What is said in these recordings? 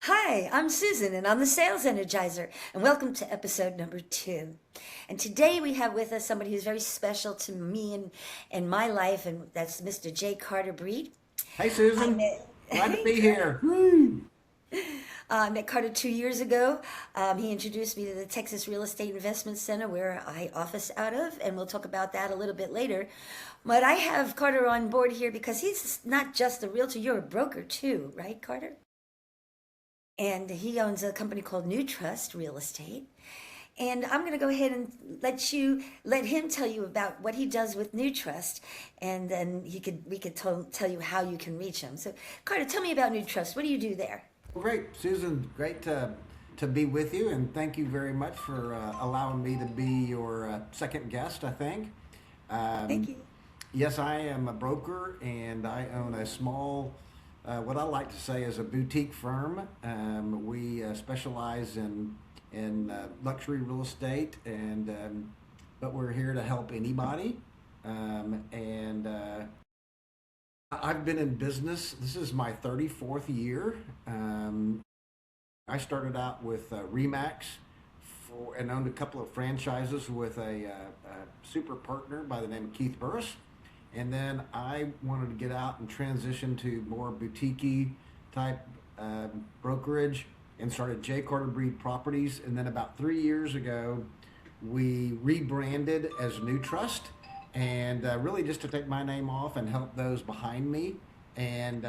Hi, I'm Susan and I'm the Sales Energizer, and welcome to episode number 2. And today we have with us somebody who's very special to me and my life, and that's Mr. J. Carter Breed. Hey, I Susan. met, Glad to hey be Carter. here. Woo! I met Carter 2 years ago. He introduced me to the Texas Real Estate Investment Center where I office out of, and we'll talk about that a little bit later. But I have Carter on board here because he's not just a realtor, you're a broker too, right, Carter? And he owns a company called New Trust Real Estate. And I'm going to go ahead and let him tell you about what he does with New Trust, and then we could tell you how you can reach him. So, Carter, tell me about New Trust. What do you do there? Well, great, Susan. Great to be with you, and thank you very much for allowing me to be your second guest. I think. Thank Um, you. yes, I am a broker, and I own a small, what I like to say is a boutique firm. We specialize in luxury real estate, and but we're here to help anybody. And I've been in business. This is my 34th year. I started out with Remax and owned a couple of franchises with a super partner by the name of Keith Burris. And then I wanted to get out and transition to more boutique type brokerage and started J. Carter Breed Properties. And then about 3 years ago, we rebranded as New Trust, and really just to take my name off and help those behind me. And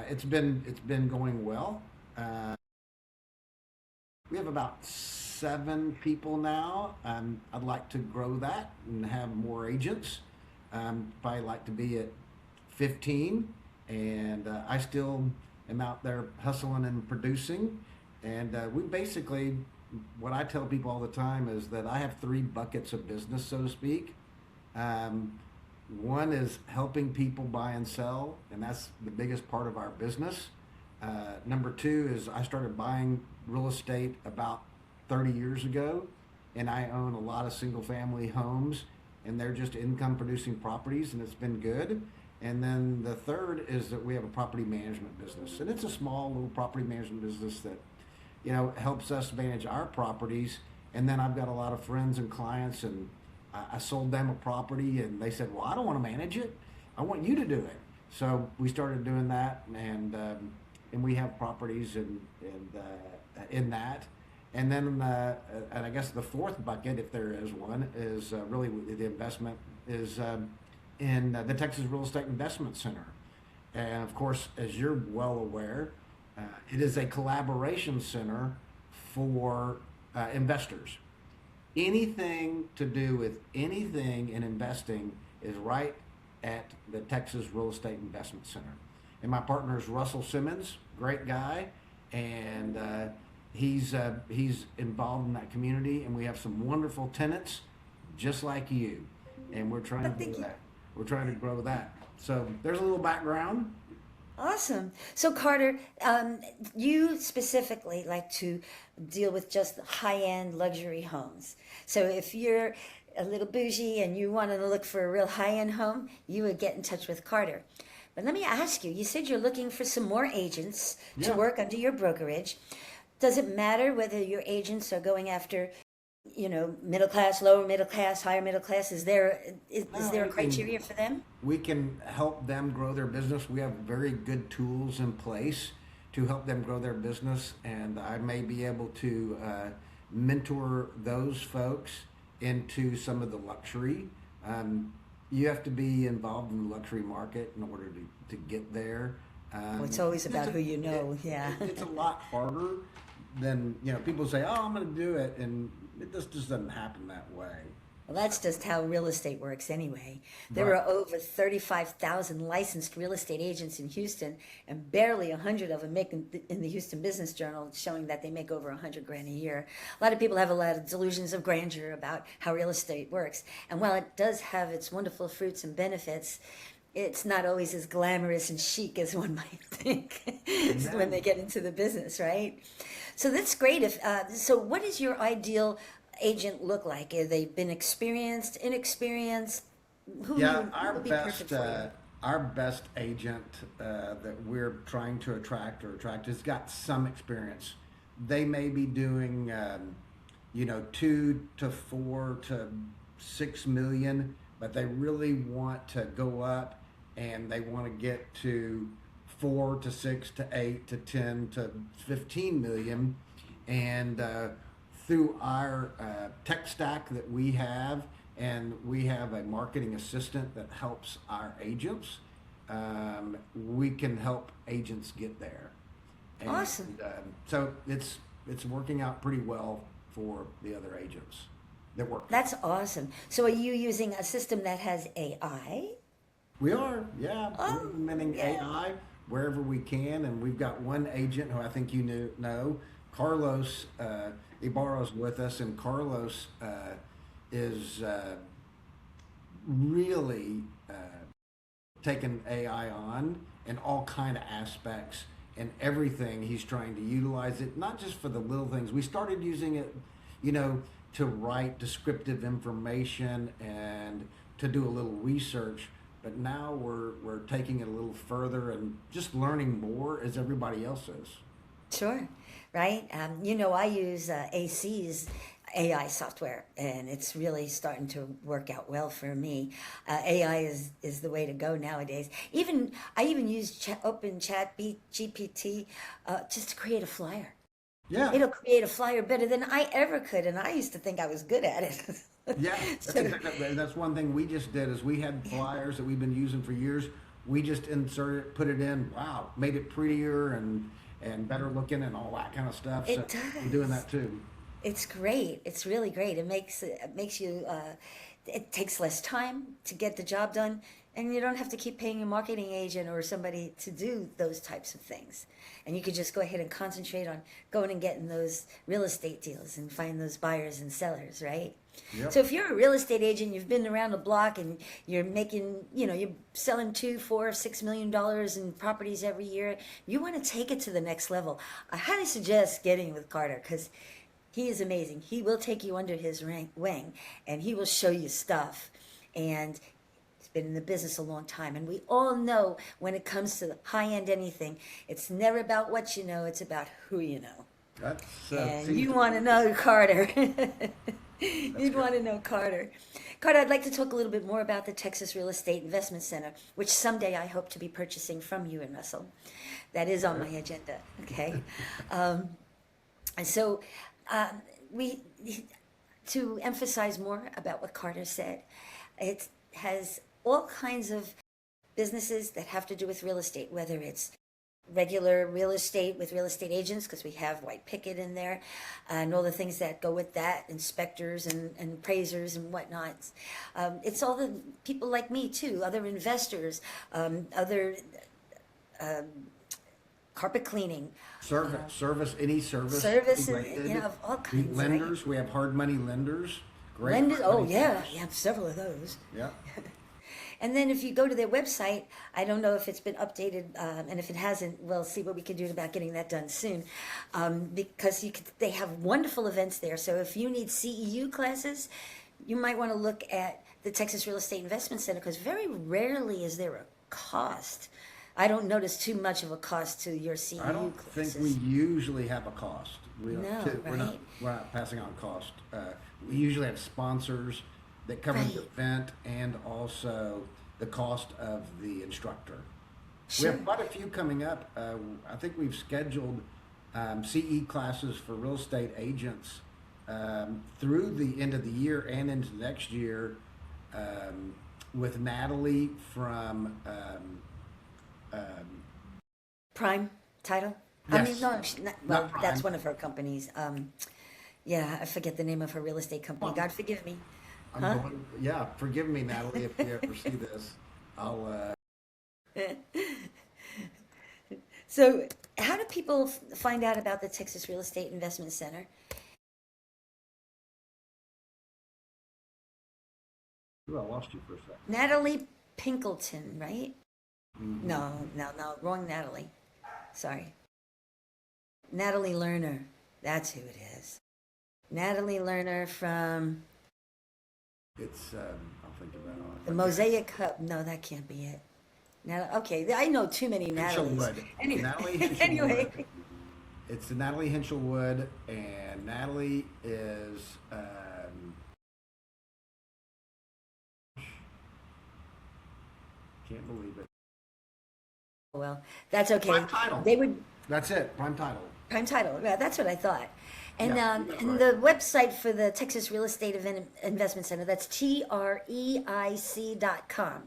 it's been going well. Uh, we have about 7 people now. I'd like to grow that and have more agents. Probably like to be at 15, and I still am out there hustling and producing. And we basically, what I tell people all the time is that I have 3 buckets of business, so to speak. Um, One is helping people buy and sell, and that's the biggest part of our business. Number 2 is I started buying real estate about 30 years ago, and I own a lot of single family homes, and they're just income producing properties, and it's been good. And then the third is that we have a property management business, and it's a small little property management business that helps us manage our properties. And then I've got a lot of friends and clients, and I sold them a property, and they said, "Well, I don't want to manage it. I want you to do it." So we started doing that, and we have properties in that. And then, and I guess the fourth bucket, if there is one, is really the investment is in the Texas Real Estate Investment Center. And of course, as you're well aware, it is a collaboration center for investors. Anything to do with anything in investing is right at the Texas Real Estate Investment Center. And my partner is Russell Simmons, great guy, and he's involved in that community, and we have some wonderful tenants, just like you, and we're trying Oh, to grow thank you. that. We're trying to grow that. So there's a little background. Awesome. So, Carter, you specifically like to deal with just high-end luxury homes. So, if you're a little bougie and you wanted to look for a real high-end home, you would get in touch with Carter. But let me ask you, you said you're looking for some more agents to Yeah. work under your brokerage. Does it matter whether your agents are going after, middle class, lower middle class, higher middle class? Is No, there a criteria for them? we can help them grow their business. We have very good tools in place to help them grow their business, and I may be able to mentor those folks into some of the luxury. Um, you have to be involved in the luxury market in order to get there. Well, it's always It's about who you know. Yeah. it's a lot harder than people say, "Oh, I'm going to do it," and it just doesn't happen that way. Well, that's just how real estate works anyway. There Right. are over 35,000 licensed real estate agents in Houston, and barely 100 of them make in the Houston Business Journal showing that they make over 100 grand a year. A lot of people have a lot of delusions of grandeur about how real estate works. And while it does have its wonderful fruits and benefits, it's not always as glamorous and chic as one might think when they Amen. get into the business, right? So that's great. So, what does your ideal agent look like? Have they been experienced, inexperienced? Yeah, Who would be perfect for you? our best agent that we're trying to attract has got some experience. They may be doing, 2 to 4 to 6 million, but they really want to go up and they want to get to 4 to 6 to 8 to 10 to 15 million. And through our tech stack that we have, and we have a marketing assistant that helps our agents, we can help agents get there. And Awesome. so it's working out pretty well for the other agents that work. That's awesome. So are you using a system that has AI? We are, yeah, we're Oh, implementing yeah. AI wherever we can, and we've got one agent who I think know, Carlos Ibarra's with us, and Carlos is really taking AI on in all kind of aspects and everything. He's trying to utilize it, not just for the little things. We started using it, to write descriptive information and to do a little research. But now we're taking it a little further and just learning more as everybody else is. Sure, right? I use AC's AI software, and it's really starting to work out well for me. AI is the way to go nowadays. I even use Open Chat GPT just to create a flyer. Yeah, It'll create a flyer better than I ever could, and I used to think I was good at it. yeah, So, that's one thing we just did is we had yeah, flyers that we've been using for years. We just inserted it, put it in. Wow, made it prettier and better looking and all that kind of stuff. So it we're doing does. that too. It's great. It's really great. It makes you. It takes less time to get the job done, and you don't have to keep paying a marketing agent or somebody to do those types of things. And you could just go ahead and concentrate on going and getting those real estate deals and find those buyers and sellers, right? Yep. So if you're a real estate agent, you've been around the block and you're making, you're selling 2, 4, 6 million dollars in properties every year. You want to take it to the next level. I highly suggest getting with Carter because he is amazing. He will take you under his wing and he will show you stuff. And he's been in the business a long time. And we all know when it comes to high end anything, it's never about what you know, it's about who you know. That's And seems you to be want to the know case. Carter. That's You'd great. want to know Carter. Carter, I'd like to talk a little bit more about the Texas Real Estate Investment Center, which someday I hope to be purchasing from you and Russell. That is on my Sure. agenda. Okay. Um, and so, um, we to emphasize more about what Carter said, it has all kinds of businesses that have to do with real estate, whether it's regular real estate with real estate agents, because we have White Picket in there, and all the things that go with that, inspectors and appraisers and whatnot. It's all the people like me too, other investors, other um, carpet cleaning, Any service services, related. of all kinds, right? Lenders, we have hard money lenders, great Lenders, hard oh money yeah, lenders. you have several of those. Yeah. And then if you go to their website, I don't know if it's been updated, and if it hasn't, we'll see what we can do about getting that done soon. Because they have wonderful events there. So if you need CEU classes, you might want to look at the Texas Real Estate Investment Center because very rarely is there a cost. I don't notice too much of a cost to your I CEU don't think we classes. usually have a cost. We don't, No, right? we're not passing on cost. We usually have sponsors that cover the Right. event and also the cost of the instructor. We Sure. have quite a few coming up. I think we've scheduled CE classes for real estate agents through the end of the year and into next year with Natalie from Prime title? I mean, yes, no, not well, that's Prime. one of her companies. Yeah, I forget the name of her real estate company. Well, God forgive me. I'm Huh? going. Yeah, forgive me, Natalie, if you ever see this. I'll. So, how do people find out about the Texas Real Estate Investment Center? Ooh, I lost you for a second. Natalie Pinkleton, right? Hmm. No, no, no, wrong Natalie. Sorry. Natalie Lerner. That's who it is. Natalie Lerner from It's. I'll think about it. the Mosaic Hub. No, that can't be it. Now, okay, I know too many Natalies. Hinchelwood. Anyway, Natalie Hinchelwood. anyway, It's Natalie Hinchelwood, and Natalie is can't believe it. well, that's okay. Prime title. They would That's it. Prime title. prime title. Yeah, that's what I thought. And Yeah, you got it and right. the website for the Texas Real Estate Investment Center, that's TREIC.com,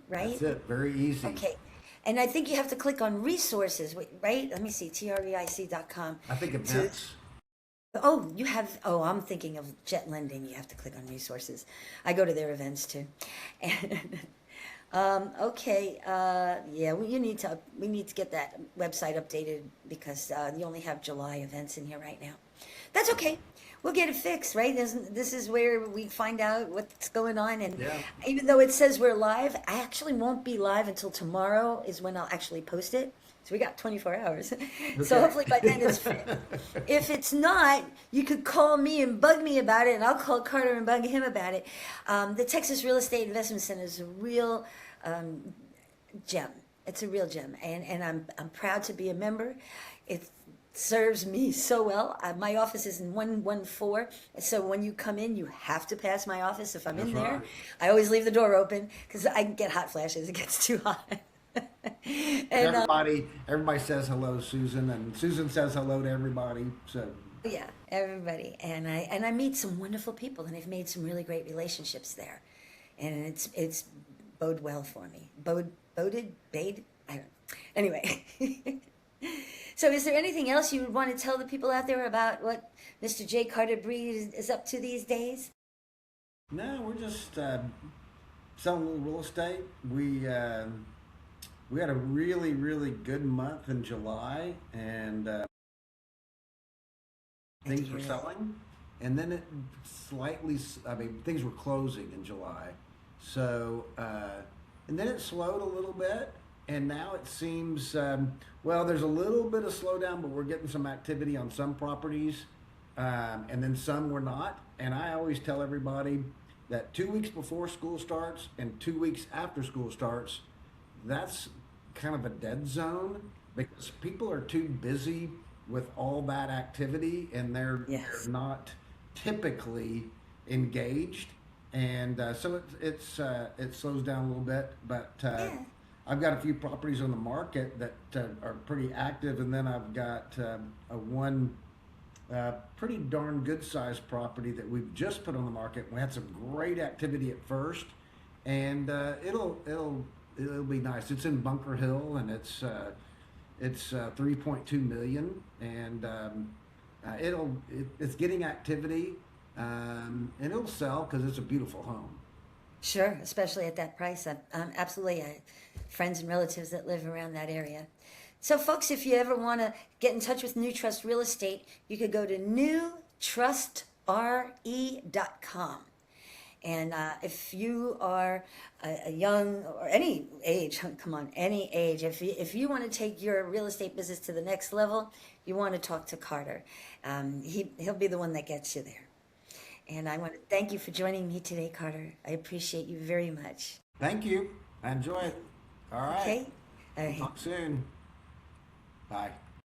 right? That's it. Very easy. Okay. And I think you have to click on resources, right? Let me see, TREIC.com. I think events. Oh, you have, oh, I'm thinking of Jet Lending. You have to click on resources. I go to their events too. And, okay, yeah, we need to get that website updated because you only have July events in here right now. That's okay. We'll get it fixed, right? This is where we find out what's going on. And Yeah. even though it says we're live, I actually won't be live until tomorrow is when I'll actually post it. So we got 24 hours. So Okay. hopefully by then it's fit. If it's not, you could call me and bug me about it, and I'll call Carter and bug him about it. The Texas Real Estate Investment Center is a real gem. It's a real gem, and I'm proud to be a member. It serves me so well. My office is in 114, so when you come in, you have to pass my office if I'm in That's there. right. I always leave the door open because I get hot flashes. It gets too hot. And Everybody says hello to Susan, and Susan says hello to everybody. So yeah, everybody, and I meet some wonderful people, and I've made some really great relationships there, and it's bode well for me. Boded, bade, I don't know. Anyway. So is there anything else you would want to tell the people out there about what Mr. J. Carter Breed is up to these days? no, we're just selling a little real estate. We had a really, really good month in July, and things were selling. And then it slightly, I mean, things were closing in July. So, and then it slowed a little bit. And now it seems, well, there's a little bit of slowdown, but we're getting some activity on some properties. And then some we're not. And I always tell everybody that 2 weeks before school starts and 2 weeks after school starts, that's kind of a dead zone because people are too busy with all that activity and they're not typically engaged, and so it slows down a little bit. But I've got a few properties on the market that are pretty active, and then I've got one pretty darn good sized property that we've just put on the market. We had some great activity at first, and it'll be nice. It's in Bunker Hill, and it's 3.2 million, and it's getting activity, and it'll sell because it's a beautiful home. Sure, especially at that price. Absolutely. I have friends and relatives that live around that area. So, folks, if you ever want to get in touch with New Trust Real Estate, you could go to newtrustre.com. And if you are a young or any age, come on, any age, if you want to take your real estate business to the next level, you want to talk to Carter. He'll be the one that gets you there. And I want to thank you for joining me today, Carter. I appreciate you very much. Thank you. I enjoy it. All right. Okay. All right. Talk soon. Bye.